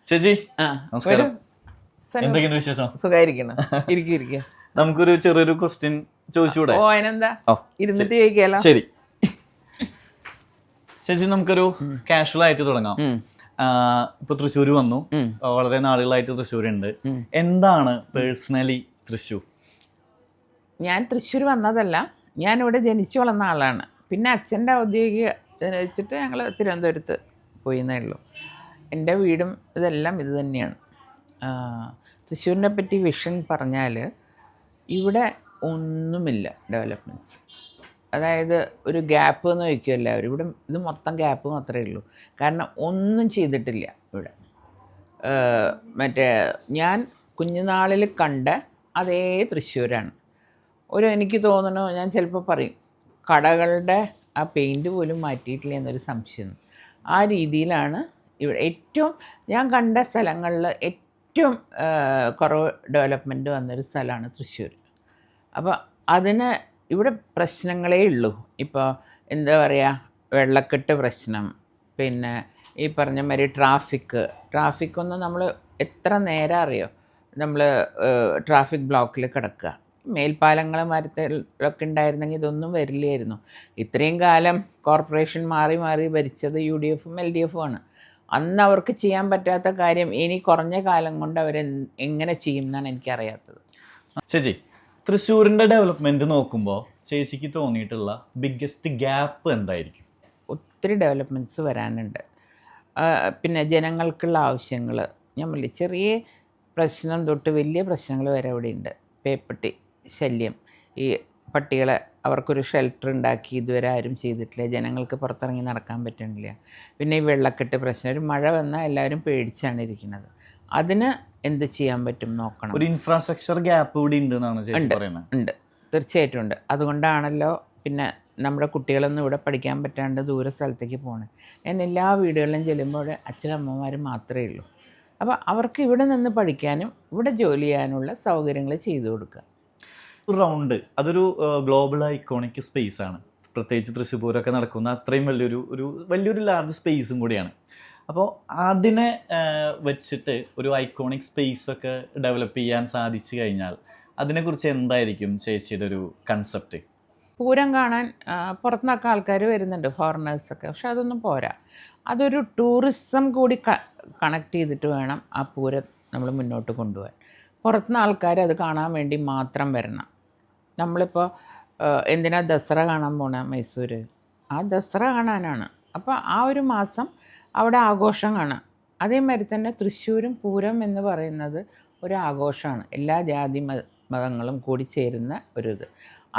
ചേച്ചി ആ നമസ്കാരം. സനു, എന്തൊക്കെയുണ്ട് വിശേഷം? സുഖായിരിക്കണം. ഇരിക്കുക. നമുക്കൊരു ചെറിയൊരു ക്വസ്റ്റ്യൻ ചോദിച്ചുകൂടെ? ഓ അതിനെന്താ, ഓ, ഇരുന്നിട്ട് ചോദിക്കാലോ. ശരി ചേച്ചി, നമുക്കൊരു കാഷ്വൽ ആയിട്ട് തുടങ്ങാം. ഇപ്പൊ തൃശ്ശൂർ വന്നു, വളരെ നാളുകളായിട്ട് തൃശ്ശൂരുണ്ട്. എന്താണ് പേഴ്സണലി തൃശ്ശൂർ? ഞാൻ തൃശ്ശൂർ വന്നതല്ല, ഞാനിവിടെ ജനിച്ചു വളർന്ന ആളാണ്. പിന്നെ അച്ഛൻ്റെ ഔദ്യോഗിക വെച്ചിട്ട് ഞങ്ങൾ തിരുവനന്തപുരത്ത് പോയിന്നേ ഉള്ളൂ. എൻ്റെ വീടും ഇതെല്ലാം ഇത് തന്നെയാണ്. തൃശ്ശൂരിനെ പറ്റി വിഷൻ പറഞ്ഞാൽ ഇവിടെ ഒന്നുമില്ല ഡെവലപ്മെൻറ്റ്സ്. അതായത് ഒരു ഗ്യാപ്പ് എന്ന് വയ്ക്കും എല്ലാവരും. ഇവിടെ ഇത് മൊത്തം ഗ്യാപ്പ് മാത്രമേ ഉള്ളൂ. കാരണം ഒന്നും ചെയ്തിട്ടില്ല ഇവിടെ. മറ്റേ ഞാൻ കുഞ്ഞുനാളിൽ കണ്ട അതേ തൃശ്ശൂരാണ്. എനിക്ക് തോന്നണു, ഞാൻ ചിലപ്പോൾ പറയും കടകളുടെ ആ പെയിൻറ്റ് പോലും മാറ്റിയിട്ടില്ല എന്നൊരു സംശയം. ആ രീതിയിലാണ് ഇവിടെ ഏറ്റവും ഞാൻ കണ്ട സ്ഥലങ്ങളിൽ ഏറ്റവും കുറവ് ഡെവലപ്മെൻറ്റ് വന്നൊരു സ്ഥലമാണ് തൃശ്ശൂർ. അപ്പോൾ അതിന് ഇവിടെ പ്രശ്നങ്ങളേ ഉള്ളൂ. ഇപ്പോൾ എന്താ പറയുക, വെള്ളക്കെട്ട് പ്രശ്നം, പിന്നെ ഈ പറഞ്ഞ മാതിരി ട്രാഫിക്കൊന്നും നമ്മൾ എത്ര നേരം അറിയോ നമ്മൾ ട്രാഫിക് ബ്ലോക്കിൽ കിടക്കുക. മേൽപ്പാലങ്ങൾ മരത്തിലൊക്കെ ഉണ്ടായിരുന്നെങ്കിൽ ഇതൊന്നും വരില്ലായിരുന്നു. ഇത്രയും കാലം കോർപ്പറേഷൻ മാറി മാറി ഭരിച്ചത് UDF LDF ആണ്. അന്ന് അവർക്ക് ചെയ്യാൻ പറ്റാത്ത കാര്യം ഇനി കുറഞ്ഞ കാലം കൊണ്ട് അവർ എങ്ങനെ ചെയ്യും എന്നാണ് എനിക്കറിയാത്തത്. ചേച്ചി, തൃശ്ശൂരിൻ്റെ ഡെവലപ്മെൻറ്റ് നോക്കുമ്പോൾ ചേച്ചിക്ക് തോന്നിയിട്ടുള്ള ബിഗ്ഗസ്റ്റ് ഗ്യാപ്പ് എന്തായിരിക്കും? ഒത്തിരി ഡെവലപ്മെൻറ്റ്സ് വരാനുണ്ട്. പിന്നെ ജനങ്ങൾക്കുള്ള ആവശ്യങ്ങൾ, ഞാൻ പറയില്ല, ചെറിയ പ്രശ്നം തൊട്ട് വലിയ പ്രശ്നങ്ങൾ വരെ ഇവിടെ ഉണ്ട്. പേപ്പട്ടി ശല്യം, ഈ പട്ടികളെ അവർക്കൊരു ഷെൽട്ടർ ഉണ്ടാക്കി ഇതുവരെ ആരും ചെയ്തിട്ടില്ല. ജനങ്ങൾക്ക് പുറത്തിറങ്ങി നടക്കാൻ പറ്റുന്നില്ല. പിന്നെ ഈ വെള്ളക്കെട്ട് പ്രശ്നം, ഒരു മഴ വന്നാൽ എല്ലാവരും പേടിച്ചാണ് ഇരിക്കുന്നത്. അതിന് എന്ത് ചെയ്യാൻ പറ്റും നോക്കണം. ഒരു ഇൻഫ്രാസ്ട്രക്ചർ ഗ്യാപ്പ് ഇവിടെ ഉണ്ടെന്നാണ് ചേച്ചി പറയുന്നത്? ഉണ്ട്, തീർച്ചയായിട്ടും ഉണ്ട്. അതുകൊണ്ടാണല്ലോ പിന്നെ നമ്മുടെ കുട്ടികളൊന്നും ഇവിടെ പഠിക്കാൻ പറ്റാണ്ട് ദൂര സ്ഥലത്തേക്ക് പോകണേ. ഞാൻ എല്ലാ വീടുകളിലും ചെല്ലുമ്പോൾ അച്ഛനമ്മമാർ മാത്രമേ ഉള്ളൂ. അപ്പോൾ അവർക്ക് ഇവിടെ നിന്ന് പഠിക്കാനും ഇവിടെ ജോലി ചെയ്യാനുള്ള സൗകര്യങ്ങൾ ചെയ്തു കൊടുക്കുക. റൗണ്ട് അതൊരു ഗ്ലോബൽ ഐക്കോണിക് സ്പേസ് ആണ്. പ്രത്യേകിച്ച് തൃശ്ശൂർ പൂരമൊക്കെ നടക്കുന്ന അത്രയും വലിയൊരു ലാർജ് സ്പേസും കൂടിയാണ്. അപ്പോൾ അതിനെ വെച്ചിട്ട് ഒരു ഐക്കോണിക് സ്പേസൊക്കെ ഡെവലപ്പ് ചെയ്യാൻ സാധിച്ചു കഴിഞ്ഞാൽ അതിനെക്കുറിച്ച് എന്തായിരിക്കും ചേച്ചിയുടെ ഒരു കൺസെപ്റ്റ്? പൂരം കാണാൻ പുറത്തുനിന്നൊക്കെ ആൾക്കാർ വരുന്നുണ്ട്, ഫോറിനേഴ്സൊക്കെ. പക്ഷെ അതൊന്നും പോരാ. അതൊരു ടൂറിസം കൂടി കണക്ട് ചെയ്തിട്ട് വേണം ആ പൂരം നമ്മൾ മുന്നോട്ട് കൊണ്ടുപോകാൻ. പുറത്തുനിന്ന് ആൾക്കാർ അത് കാണാൻ വേണ്ടി മാത്രം വരണം. നമ്മളിപ്പോൾ എന്തിനാ ദസറ കാണാൻ പോണ മൈസൂർ? ആ ദസറ കാണാനാണ്. അപ്പോൾ ആ ഒരു മാസം അവിടെ ആഘോഷം കാണാം. അതേമാതിരി തന്നെ തൃശ്ശൂരും പൂരം എന്ന് പറയുന്നത് ഒരു ആഘോഷമാണ്. എല്ലാ ജാതി മതങ്ങളും കൂടി ചേരുന്ന ഒരിത്.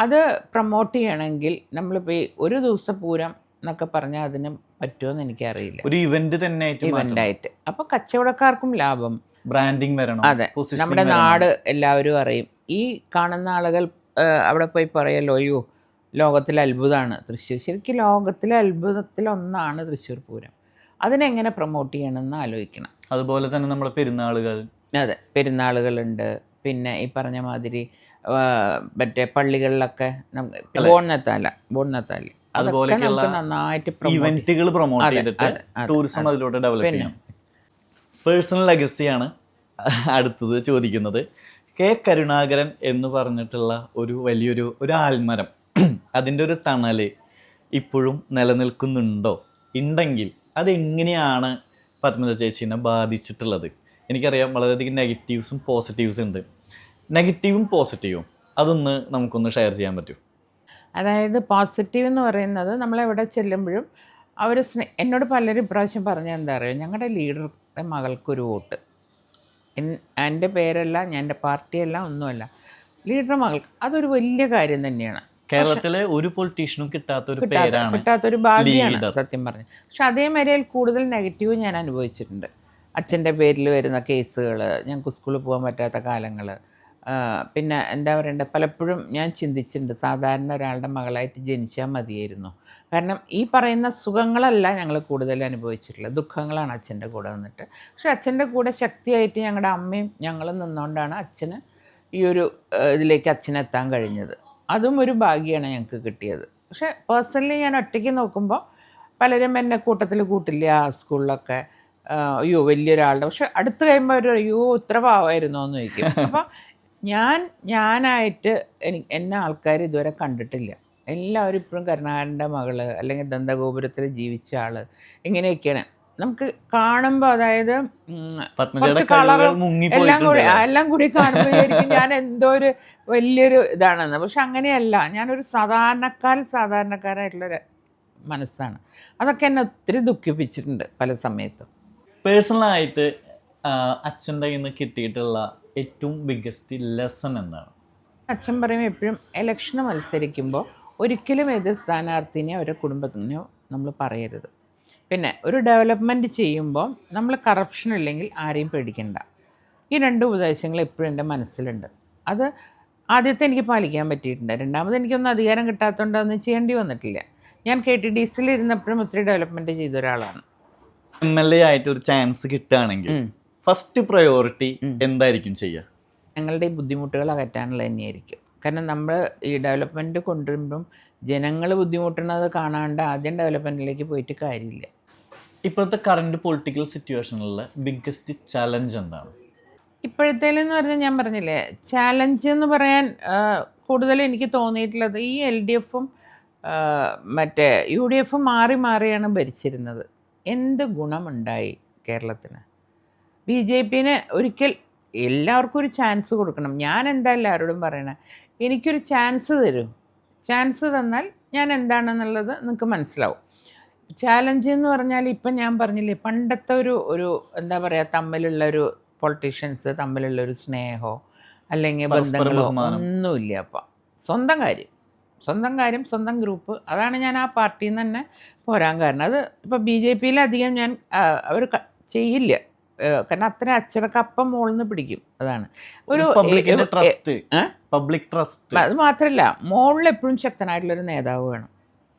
അത് പ്രൊമോട്ട് ചെയ്യണമെങ്കിൽ നമ്മളിപ്പോൾ ഈ ഒരു ദിവസം പൂരം എന്നൊക്കെ പറഞ്ഞാൽ അതിന് പറ്റുമോയെന്ന് എനിക്കറിയില്ല. ഒരു ഇവൻ്റായിട്ട് അപ്പോൾ കച്ചവടക്കാർക്കും ലാഭം, ബ്രാൻഡിങ് വരണം. അതെ, നമ്മുടെ നാട് എല്ലാവരും അറിയും. ഈ കാണുന്ന ആളുകൾ അവിടെ പോയി പറയല്ലോ, അയ്യോ ലോകത്തിലെ അത്ഭുതമാണ് തൃശ്ശൂർ. ശരിക്കും ലോകത്തിലെ അത്ഭുതത്തിലൊന്നാണ് തൃശ്ശൂർ പൂരം. അതിനെങ്ങനെ പ്രൊമോട്ട് ചെയ്യണമെന്ന് ആലോചിക്കണം. അതുപോലെ തന്നെ നമ്മുടെ പെരുന്നാളുകൾ, അതെ, പെരുന്നാളുകളുണ്ട്. പിന്നെ ഈ പറഞ്ഞ മാതിരി മറ്റേ പള്ളികളിലൊക്കെ ബോണ്ണത്താല് അതൊക്കെ നമുക്ക് നന്നായിട്ട് ഇവന്റുകൾ പ്രൊമോട്ട് ചെയ്തിട്ട് ടൂറിസം അതിലൂടെ ഡെവലപ്പ് ചെയ്യണം. പേഴ്സണൽ ലെഗസിയാണ് അടുത്തത് ചോദിക്കുന്നത്. കെ കരുണാകരൻ എന്ന് പറഞ്ഞിട്ടുള്ള ഒരു ആൽമരം, അതിൻ്റെ ഒരു തണല് ഇപ്പോഴും നിലനിൽക്കുന്നുണ്ടോ? ഉണ്ടെങ്കിൽ അതെങ്ങനെയാണ് പത്മജ ചേച്ചീനെ ബാധിച്ചിട്ടുള്ളത്? എനിക്കറിയാം വളരെയധികം നെഗറ്റീവ്സും പോസിറ്റീവ്സും ഉണ്ട്. നെഗറ്റീവും പോസിറ്റീവും അതൊന്ന് നമുക്കൊന്ന് ഷെയർ ചെയ്യാൻ പറ്റും? അതായത് പോസിറ്റീവ് എന്ന് പറയുന്നത്, നമ്മളെവിടെ ചെല്ലുമ്പോഴും അവർ എന്നോട് പലരും ഇപ്രാവശ്യം പറഞ്ഞാൽ എന്താ പറയുക, ഞങ്ങളുടെ ലീഡറുടെ മകൾക്കൊരു വോട്ട്, എൻ്റെ പേരല്ല, എൻ്റെ പാർട്ടിയല്ല, ഒന്നുമല്ല, ലീഡറുടെ മകൾക്ക്. അതൊരു വലിയ കാര്യം തന്നെയാണ്. കേരളത്തിലെ ഒരു പൊളിറ്റീഷ്യനും കിട്ടാത്തൊരു ഭാഗ്യമാണ് സത്യം പറഞ്ഞു. പക്ഷെ അതേമാതിരി കൂടുതൽ നെഗറ്റീവ് ഞാൻ അനുഭവിച്ചിട്ടുണ്ട്. അച്ഛൻ്റെ പേരിൽ വരുന്ന കേസുകൾ, ഞങ്ങൾക്ക് സ്കൂളിൽ പോകാൻ പറ്റാത്ത കാലങ്ങൾ, പിന്നെ എന്താ പറയണ്ടത്, പലപ്പോഴും ഞാൻ ചിന്തിച്ചിട്ടുണ്ട് സാധാരണ ഒരാളുടെ മകളായിട്ട് ജനിച്ചാൽ മതിയായിരുന്നു. കാരണം ഈ പറയുന്ന സുഖങ്ങളല്ല ഞങ്ങൾ കൂടുതൽ അനുഭവിച്ചിട്ടുള്ളത്, ദുഃഖങ്ങളാണ് അച്ഛൻ്റെ കൂടെ നിന്നിട്ട്. പക്ഷെ അച്ഛൻ്റെ കൂടെ ശക്തിയായിട്ട് ഞങ്ങളുടെ അമ്മയും ഞങ്ങളും നിന്നുകൊണ്ടാണ് അച്ഛന് ഈ ഒരു ഇതിലേക്ക് അച്ഛനെത്താൻ കഴിഞ്ഞത്. അതും ഒരു ഭാഗ്യമാണ് ഞങ്ങൾക്ക് കിട്ടിയത്. പക്ഷേ പേഴ്സണലി ഞാൻ ഒറ്റയ്ക്ക് നോക്കുമ്പോൾ പലരും എന്നെ കൂട്ടത്തിൽ കൂട്ടില്ല. സ്കൂളിലൊക്കെ അയ്യോ വലിയൊരാളുടെ, പക്ഷെ അടുത്ത് കഴിയുമ്പോൾ അവർ അയ്യോ ഇത്ര പാവമായിരുന്നോ എന്ന് ചോദിക്കും. അപ്പം ഞാനായിട്ട് എന്നെ ആൾക്കാർ ഇതുവരെ കണ്ടിട്ടില്ല. എല്ലാവരും ഇപ്പോഴും കരുണാകരൻ്റെ മകള് അല്ലെങ്കിൽ ദന്തഗോപുരത്തിൽ ജീവിച്ച ആള് ഇങ്ങനെയൊക്കെയാണ് നമുക്ക് കാണുമ്പോൾ. അതായത് കുറച്ച് കളറും എല്ലാം കൂടി കാണുമ്പോഴായിരിക്കും ഞാൻ എന്തോ ഒരു വലിയൊരു ഇതാണെന്ന്. പക്ഷെ അങ്ങനെയല്ല, ഞാനൊരു സാധാരണക്കാരായിട്ടുള്ളൊരു മനസ്സാണ്. അതൊക്കെ എന്നെ ഒത്തിരി ദുഃഖിപ്പിച്ചിട്ടുണ്ട് പല സമയത്തും. പേഴ്സണലായിട്ട് അച്ഛൻ്റെ കയ്യിൽ നിന്ന് കിട്ടിയിട്ടുള്ള ഏറ്റവും ബിഗ്ഗസ്റ്റ് ലെസൺ എന്താണ്? അച്ഛൻ പറയും എപ്പോഴും ഇലക്ഷന് മത്സരിക്കുമ്പോൾ ഒരിക്കലും എതിർ സ്ഥാനാർത്ഥിനെ അവരുടെ കുടുംബത്തിനോ നമ്മൾ പറയരുത്. പിന്നെ ഒരു ഡെവലപ്മെൻറ്റ് ചെയ്യുമ്പോൾ നമ്മൾ കറപ്ഷൻ ഇല്ലെങ്കിൽ ആരെയും പേടിക്കണ്ട. ഈ 2 ഉപദേശങ്ങൾ എപ്പോഴും എൻ്റെ മനസ്സിലുണ്ട്. അത് ആദ്യത്തെ എനിക്ക് പാലിക്കാൻ പറ്റിയിട്ടുണ്ട്. രണ്ടാമത് എനിക്കൊന്നും അധികാരം കിട്ടാത്തതുകൊണ്ട് അതൊന്നും ചെയ്യേണ്ടി വന്നിട്ടില്ല. ഞാൻ KTDCയിൽ ഇരുന്നപ്പോഴും ഒത്തിരി ഡെവലപ്മെൻറ്റ് ചെയ്ത ഒരാളാണ്. MLA ആയിട്ട് ഒരു ചാൻസ് കിട്ടുകയാണെങ്കിൽ ഫസ്റ്റ് പ്രയോറിറ്റി എന്തായിരിക്കും ചെയ്യുക? ഞങ്ങളുടെ ഈ ബുദ്ധിമുട്ടുകൾ അകറ്റാനുള്ള തന്നെയായിരിക്കും. കാരണം നമ്മൾ ഈ ഡെവലപ്മെൻറ്റ് കൊണ്ടുവരുമ്പം ജനങ്ങൾ ബുദ്ധിമുട്ടുന്നത് കാണാണ്ട് ആദ്യം ഡെവലപ്മെൻറ്റിലേക്ക് പോയിട്ട് കാര്യമില്ല. ഇപ്പോഴത്തെ കറണ്ട് പൊളിറ്റിക്കൽ സിറ്റുവേഷനിലുള്ള ബിഗ്ഗസ്റ്റ് ചലഞ്ച് എന്താണ്? ഇപ്പോഴത്തേലെന്ന് പറഞ്ഞാൽ ഞാൻ പറഞ്ഞില്ലേ, ചാലഞ്ച് എന്ന് പറയാൻ കൂടുതൽ എനിക്ക് തോന്നിയിട്ടുള്ളത് ഈ LDFും മറ്റേ UDF മാറി മാറിയാണ് ഭരിച്ചിരുന്നത്. എന്ത് ഗുണമുണ്ടായി കേരളത്തിന്? BJPനെ ഒരിക്കൽ എല്ലാവർക്കും ഒരു ചാൻസ് കൊടുക്കണം. ഞാൻ എന്താ എല്ലാവരോടും പറയണേ, എനിക്കൊരു ചാൻസ് തരും. ചാൻസ് തന്നാൽ ഞാൻ എന്താണെന്നുള്ളത് നിങ്ങൾക്ക് മനസ്സിലാവും. ചാലഞ്ച് എന്ന് പറഞ്ഞാൽ ഇപ്പം ഞാൻ പറഞ്ഞില്ലേ, പണ്ടത്തെ ഒരു എന്താ പറയുക, തമ്മിലുള്ളൊരു പൊളിറ്റീഷ്യൻസ് തമ്മിലുള്ളൊരു സ്നേഹമോ അല്ലെങ്കിൽ ബന്ധങ്ങളോ ഒന്നുമില്ല. അപ്പം സ്വന്തം കാര്യം സ്വന്തം ഗ്രൂപ്പ്, അതാണ് ഞാൻ ആ പാർട്ടിയിൽ നിന്ന് തന്നെ പോരാൻ കാരണം. അത് ഇപ്പോൾ BJPയിലധികം ഞാൻ അവർ ചെയ്യില്ല. കാരണം അത്ര അച്ചടക്കപ്പം മുകളിൽ നിന്ന് പിടിക്കും. അതാണ് ഒരു പബ്ലിക് ട്രസ്റ്റ്. അത് മാത്രമല്ല, മുകളിൽ എപ്പോഴും ശക്തനായിട്ടുള്ളൊരു നേതാവ് വേണം.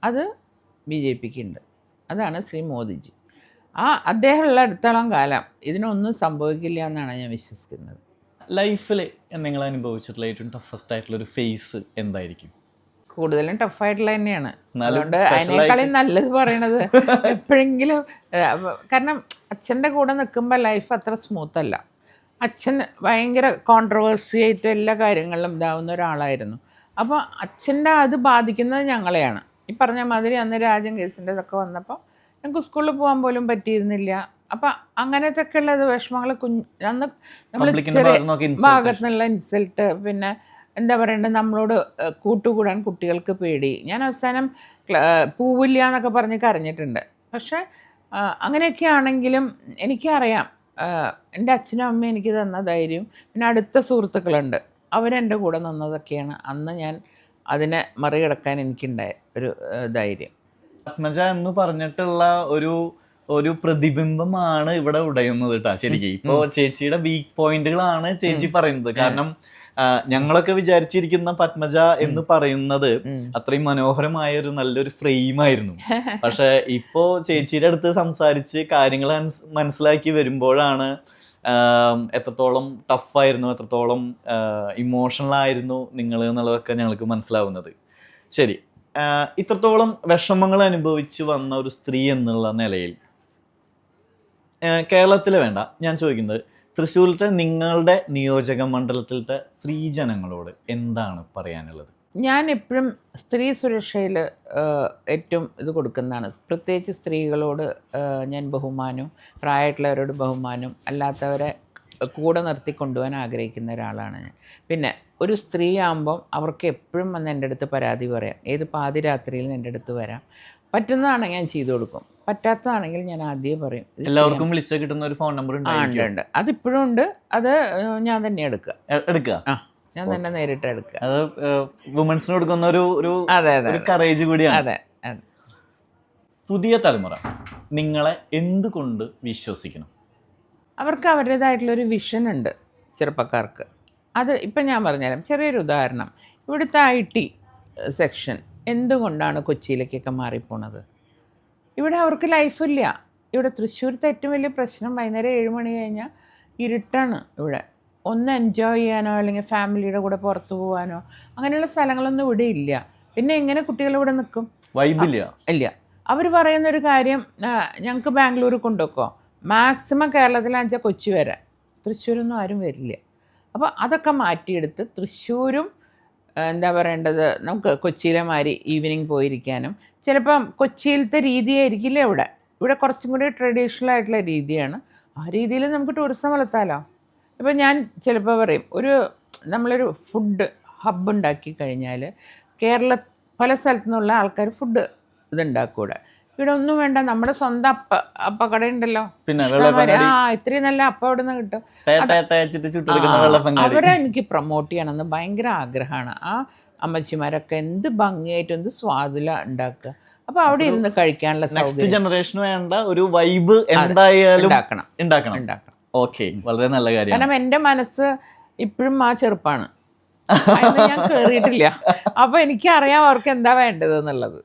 അത് BJPക്ക് ഉണ്ട്. അതാണ് ശ്രീ മോദിജി. അദ്ദേഹമുള്ള അടുത്തോളം കാലം ഇതിനൊന്നും സംഭവിക്കില്ല എന്നാണ് ഞാൻ വിശ്വസിക്കുന്നത്. ലൈഫിൽ നിങ്ങൾ അനുഭവിച്ചിട്ടുള്ള ഏറ്റവും ടഫസ്റ്റ് ആയിട്ടുള്ളൊരു ഫേസ് എന്തായിരിക്കും? കൂടുതലും ടഫായിട്ടുള്ള തന്നെയാണ്. അതുകൊണ്ട് അതിനേക്കാളും നല്ലത് പറയണത് എപ്പോഴെങ്കിലും, കാരണം അച്ഛൻ്റെ കൂടെ നിൽക്കുമ്പോൾ ലൈഫ് അത്ര സ്മൂത്തല്ല. അച്ഛൻ ഭയങ്കര കോൺട്രവേഴ്സി ആയിട്ട് എല്ലാ കാര്യങ്ങളിലും ഇതാവുന്ന ഒരാളായിരുന്നു. അപ്പോൾ അച്ഛൻ്റെ അത് ബാധിക്കുന്നത് ഞങ്ങളെയാണ്. ഈ പറഞ്ഞ മാതിരി അന്ന് രാജ്യം കേസിൻ്റെ ഇതൊക്കെ വന്നപ്പോൾ ഞങ്ങൾക്ക് സ്കൂളിൽ പോകാൻ പോലും പറ്റിയിരുന്നില്ല. അപ്പം അങ്ങനത്തെ ഒക്കെ ഉള്ളത് വിഷമങ്ങൾ അന്ന് നമ്മൾ ഭാഗത്തു നിന്നുള്ള ഇൻസൾട്ട്, പിന്നെ എന്താ പറയേണ്ടത്, നമ്മളോട് കൂട്ടുകൂടാൻ കുട്ടികൾക്ക് പേടി. ഞാൻ അവസാനം പൂവില്ല എന്നൊക്കെ പറഞ്ഞ് കരഞ്ഞിട്ടുണ്ട്. പക്ഷേ അങ്ങനെയൊക്കെ ആണെങ്കിലും എനിക്കറിയാം എൻ്റെ അച്ഛനും അമ്മയും എനിക്ക് തന്ന ധൈര്യം, പിന്നെ അടുത്ത സുഹൃത്തുക്കളുണ്ട്, അവരെൻ്റെ കൂടെ നിന്നതൊക്കെയാണ് അന്ന് ഞാൻ അതിനെ മറികടക്കാൻ എനിക്കുണ്ടായ ഒരു ധൈര്യം. പത്മജ എന്ന് പറഞ്ഞിട്ടുള്ള ഒരു പ്രതിബിംബമാണ് ഇവിടെ ഉടയുന്നത് കേട്ടോ. ശരിക്കും ഇപ്പോൾ ചേച്ചിയുടെ വീക്ക് പോയിന്റുകളാണ് ചേച്ചി പറയുന്നത്. കാരണം ഞങ്ങളൊക്കെ വിചാരിച്ചിരിക്കുന്ന പത്മജ എന്ന് പറയുന്നത് അത്രയും മനോഹരമായ ഒരു നല്ലൊരു ഫ്രെയിമായിരുന്നു. പക്ഷെ ഇപ്പോ ചേച്ചിയുടെ അടുത്ത് സംസാരിച്ച് കാര്യങ്ങൾ മനസ്സിലാക്കി വരുമ്പോഴാണ് എത്രത്തോളം ടഫായിരുന്നു, എത്രത്തോളം ഇമോഷണൽ ആയിരുന്നു നിങ്ങൾ എന്നുള്ളതൊക്കെ ഞങ്ങൾക്ക് മനസ്സിലാവുന്നത്. ശരി, ഇത്രത്തോളം വിഷമങ്ങൾ അനുഭവിച്ചു വന്ന ഒരു സ്ത്രീ എന്നുള്ള നിലയിൽ കേരളത്തിൽ വേണ്ട, ഞാൻ ചോദിക്കുന്നത് തൃശ്ശൂരിലത്തെ നിങ്ങളുടെ നിയോജക മണ്ഡലത്തിലത്തെ സ്ത്രീജനങ്ങളോട് എന്താണ് പറയാനുള്ളത്? ഞാൻ എപ്പോഴും സ്ത്രീ സുരക്ഷയിൽ ഏറ്റവും ഇത് കൊടുക്കുന്നതാണ്. പ്രത്യേകിച്ച് സ്ത്രീകളോട് ഞാൻ ബഹുമാനവും, പ്രായമായിട്ടുള്ളവരോട് ബഹുമാനവും, അല്ലാത്തവരെ കൂടെ നിർത്തി കൊണ്ടുപോകാൻ ആഗ്രഹിക്കുന്ന ഒരാളാണ് ഞാൻ. പിന്നെ ഒരു സ്ത്രീ ആകുമ്പം അവർക്ക് എപ്പോഴും വന്ന് എൻ്റെ അടുത്ത് പരാതി പറയാം. ഏത് പാതിരാത്രിയിലും എൻ്റെ അടുത്ത് വരാം. പറ്റുന്നതാണെങ്കിൽ ഞാൻ ചെയ്തു കൊടുക്കും, പറ്റാത്തതാണെങ്കിൽ ഞാൻ ആദ്യമേ പറയും. എല്ലാവർക്കും വിളിച്ചാൽ കിട്ടുന്ന ഒരു ഫോൺ നമ്പർ ഉണ്ട്, അതിപ്പോഴും ഉണ്ട്. അത് ഞാൻ തന്നെ എടുക്കുക. ഞാൻ തന്നെ നേരിട്ട് എടുക്കുക. അത് വുമൻസിന് കൊടുക്കുന്ന ഒരു കറേജ് കൂടിയാണ്. അതെ. പുതിയ തലമുറ നിങ്ങളെ എന്തുകൊണ്ട് വിശ്വസിക്കണം? അവർക്ക് അവരുടേതായിട്ടുള്ളൊരു വിഷൻ ഉണ്ട് ചെറുപ്പക്കാർക്ക്. അത് ഇപ്പം ഞാൻ പറഞ്ഞുതരാം. ചെറിയൊരു ഉദാഹരണം. ഇവിടുത്തെ IT സെക്ഷൻ എന്തുകൊണ്ടാണ് കൊച്ചിയിലേക്കൊക്കെ മാറിപ്പോണത്? ഇവിടെ അവർക്ക് ലൈഫില്ല. ഇവിടെ തൃശ്ശൂരത്തെ ഏറ്റവും വലിയ പ്രശ്നം വൈകുന്നേരം 7 മണി കഴിഞ്ഞാൽ ഇരുട്ടാണ്. ഇവിടെ ഒന്ന് എൻജോയ് ചെയ്യാനോ അല്ലെങ്കിൽ ഫാമിലിയുടെ കൂടെ പുറത്തു പോകാനോ അങ്ങനെയുള്ള സ്ഥലങ്ങളൊന്നും ഇവിടെ ഇല്ല. പിന്നെ എങ്ങനെ കുട്ടികൾ ഇവിടെ നിൽക്കും? വൈബില്ല. ഇല്ല. അവർ പറയുന്നൊരു കാര്യം, ഞങ്ങൾക്ക് ബാംഗ്ലൂർ കൊണ്ടുപോക്കോ, മാക്സിമം കേരളത്തിലാണെന്ന് വെച്ചാൽ കൊച്ചി വരെ, തൃശ്ശൂരൊന്നും ആരും വരില്ല. അപ്പോൾ അതൊക്കെ മാറ്റിയെടുത്ത് തൃശ്ശൂരും എന്താ പറയേണ്ടത്, നമുക്ക് കൊച്ചിയിലെ മാതിരി ഈവനിങ് പോയിരിക്കാനും, ചിലപ്പം കൊച്ചിയിലത്തെ രീതിയായിരിക്കില്ല ഇവിടെ കുറച്ചും കൂടി ട്രഡീഷണൽ ആയിട്ടുള്ള രീതിയാണ്. ആ രീതിയിൽ നമുക്ക് ടൂറിസം വളർത്താമല്ലോ. ഇപ്പോൾ ഞാൻ ചിലപ്പോൾ പറയും, നമ്മളൊരു ഫുഡ് ഹബ്ബ് ഉണ്ടാക്കി കഴിഞ്ഞാൽ പല സ്ഥലത്തു നിന്നുള്ള ആൾക്കാർ ഫുഡ് ഇതുണ്ടാക്കൂടെ. ഇവിടെ ഒന്നും വേണ്ട, നമ്മുടെ സ്വന്തം അപ്പക്കട ഉണ്ടല്ലോ, പിന്നെ ഇത്രയും നല്ല അപ്പം അവിടെ നിന്ന് കിട്ടും. അവരെ എനിക്ക് പ്രൊമോട്ട് ചെയ്യണമെന്ന് ഭയങ്കര ആഗ്രഹമാണ്. ആ അമ്മച്ചിമാരൊക്കെ എന്ത് ഭംഗിയായിട്ടും എന്ത് സ്വാദില ഉണ്ടാക്കുക. അപ്പോൾ അവിടെ ഇരുന്ന് കഴിക്കാനുള്ള നെക്സ്റ്റ് ജനറേഷന് വേണ്ട ഒരു വൈബ് എന്തായാലും ഉണ്ടാക്കണം. ഓക്കെ, വളരെ നല്ല കാര്യം. കാരണം എൻ്റെ മനസ്സ് ഇപ്പോഴും ആ ചെറുപ്പാണ്, ഞാൻ കേറിയിട്ടില്ല. അപ്പോൾ എനിക്കറിയാം അവർക്ക് എന്താ വേണ്ടത് എന്നുള്ളത്.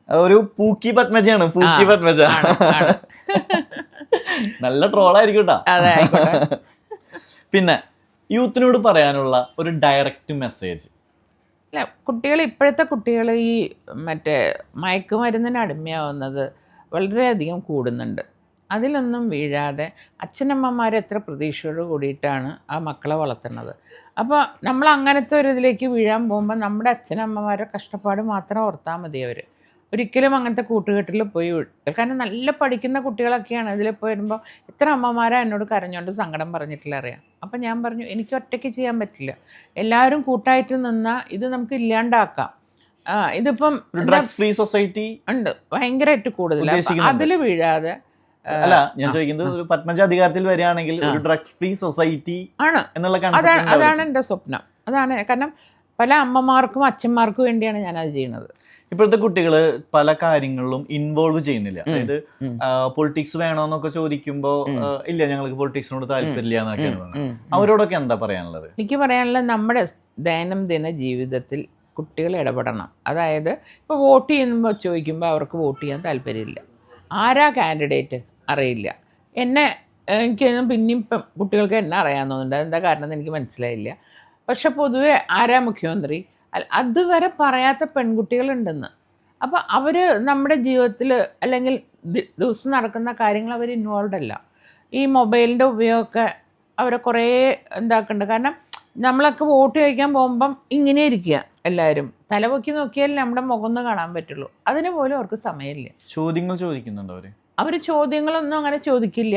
ഒരു പൂക്കി പത്മജയാണ്, പൂക്കി പത്മജ. നല്ല ട്രോളായിരിക്കും കേട്ടോ. പിന്നെ യൂത്തിനോട് പറയാനുള്ള ഒരു ഡയറക്റ്റ് മെസ്സേജ്. അല്ല, ഇപ്പോഴത്തെ കുട്ടികൾ ഈ മറ്റേ മയക്കുമരുന്നിന് അടിമയാവുന്നത് വളരെയധികം കൂടുന്നുണ്ട്. അതിലൊന്നും വീഴാതെ അച്ഛനമ്മമാർ എത്ര പ്രതീക്ഷയോട് കൂടിയിട്ടാണ് ആ മക്കളെ വളർത്തുന്നത്. അപ്പോൾ നമ്മൾ അങ്ങനത്തെ ഒരു ഇതിലേക്ക് വീഴാൻ പോകുമ്പോൾ നമ്മുടെ അച്ഛനമ്മമാരുടെ കഷ്ടപ്പാട് മാത്രം ഓർത്താൽ മതി. ഒരിക്കലും അങ്ങനത്തെ കൂട്ടുകെട്ടിൽ പോയി കാരണം നല്ല പഠിക്കുന്ന കുട്ടികളൊക്കെയാണ് ഇതിൽ പോയി വരുമ്പോൾ എത്ര അമ്മമാരാണ് എന്നോട് കരഞ്ഞുകൊണ്ട് സങ്കടം പറഞ്ഞിട്ടില്ല അറിയാം. അപ്പം ഞാൻ പറഞ്ഞു, എനിക്ക് ഒറ്റയ്ക്ക് ചെയ്യാൻ പറ്റില്ല, എല്ലാവരും കൂട്ടായിട്ട് നിന്നാൽ ഇത് നമുക്ക് ഇല്ലാണ്ടാക്കാം. ഇതിപ്പം ഡ്രഗ്സ് ഫ്രീ സൊസൈറ്റി ഉണ്ട്, ഭയങ്കരമായിട്ട് കൂടുതൽ. അതിൽ വീഴാതെ അല്ല, ഞാൻ ചോദിക്കുന്നത് ഒരു പത്മജ അധികാരത്തിൽ വരികയാണെങ്കിൽ ഒരു ഡ്രഗ് ഫ്രീ സൊസൈറ്റി ആണ് എന്നുള്ള അതാണ് എൻ്റെ സ്വപ്നം. അതാണ് കാരണം പല അമ്മമാർക്കും അച്ഛന്മാർക്കും വേണ്ടിയാണ് ഞാനത് ചെയ്യുന്നത്. ഇപ്പോഴത്തെ കുട്ടികൾ പല കാര്യങ്ങളിലും ഇൻവോൾവ് ചെയ്യുന്നില്ല. അതായത് പൊളിറ്റിക്സ് വേണോന്നൊക്കെ ചോദിക്കുമ്പോൾ ഇല്ല, ഞങ്ങൾക്ക് പൊളിറ്റിക്സിനോട് താല്പര്യമില്ല എന്നൊക്കെയാണ് പറയുന്നത്. അവരോടൊക്കെ എന്താ പറയാനുള്ളത്? എനിക്ക് പറയാനുള്ളത്, നമ്മുടെ ദൈനംദിന ജീവിതത്തിൽ കുട്ടികൾ ഇടപെടണം. അതായത് ഇപ്പോൾ വോട്ട് ചെയ്യുമ്പോൾ ചോദിക്കുമ്പോൾ അവർക്ക് വോട്ട് ചെയ്യാൻ താല്പര്യമില്ല, ആരാ കാൻഡിഡേറ്റ് അറിയില്ല. എനിക്ക് പിന്നെയും ഇപ്പം കുട്ടികൾക്ക് എന്നെ അറിയാൻ തോന്നുന്നുണ്ട്, എന്താ കാരണം എന്ന് എനിക്ക് മനസ്സിലായില്ല. പക്ഷെ പൊതുവെ ആരാ മുഖ്യമന്ത്രി അതുവരെ പറയാത്ത പെൺകുട്ടികളുണ്ടെന്ന്. അപ്പോൾ അവർ നമ്മുടെ ജീവിതത്തിൽ അല്ലെങ്കിൽ ദിവസം നടക്കുന്ന കാര്യങ്ങൾ അവർ ഇൻവോൾവ് അല്ല. ഈ മൊബൈലിൻ്റെ ഉപയോഗമൊക്കെ അവരെ കുറേ എന്താക്കുന്നുണ്ട്. കാരണം നമ്മളൊക്കെ വോട്ട് ചോദിക്കാൻ പോകുമ്പം ഇങ്ങനെ ഇരിക്കുക, എല്ലാവരും തലപൊക്കി നോക്കിയാൽ നമ്മുടെ മുഖം ഒന്ന് കാണാൻ പറ്റുള്ളൂ. അതിന് പോലും അവർക്ക് സമയമില്ല. ചോദ്യങ്ങൾ ചോദിക്കുന്നുണ്ടോ അവർ ചോദ്യങ്ങളൊന്നും അങ്ങനെ ചോദിക്കില്ല.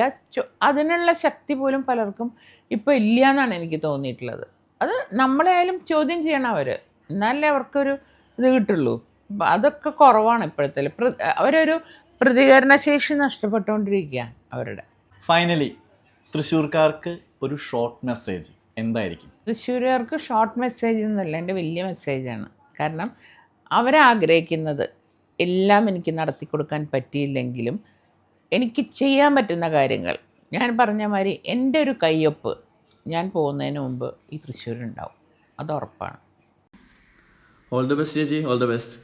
അതിനുള്ള ശക്തി പോലും പലർക്കും ഇപ്പോൾ ഇല്ല എന്നാണ് എനിക്ക് തോന്നിയിട്ടുള്ളത്. അത് നമ്മളെയായാലും ചോദ്യം ചെയ്യണം അവർ, എന്നാലേ അവർക്കൊരു ഇത് കിട്ടുള്ളൂ. അതൊക്കെ കുറവാണ് ഇപ്പോഴത്തെ. അവരൊരു പ്രതികരണശേഷി നഷ്ടപ്പെട്ടുകൊണ്ടിരിക്കുക അവരുടെ. ഫൈനലി തൃശ്ശൂർക്കാർക്ക് ഒരു ഷോർട്ട് മെസ്സേജ് എന്തായിരിക്കും? തൃശ്ശൂരുകാർക്ക് ഷോർട്ട് മെസ്സേജ് എന്നല്ല, എൻ്റെ വലിയ മെസ്സേജാണ്. കാരണം അവരാഗ്രഹിക്കുന്നത് എല്ലാം എനിക്ക് നടത്തി കൊടുക്കാൻ പറ്റിയില്ലെങ്കിലും എനിക്ക് ചെയ്യാൻ പറ്റുന്ന കാര്യങ്ങൾ, ഞാൻ പറഞ്ഞ മാതിരി എൻ്റെ ഒരു കയ്യൊപ്പ് ഞാൻ പോകുന്നതിന് മുമ്പ് ഈ തൃശ്ശൂരുണ്ടാവും, അത് ഉറപ്പാണ്. ഓൾ ദി ബെസ്റ്റ് ചേച്ചി, ഓൾ ദി ബെസ്റ്റ്.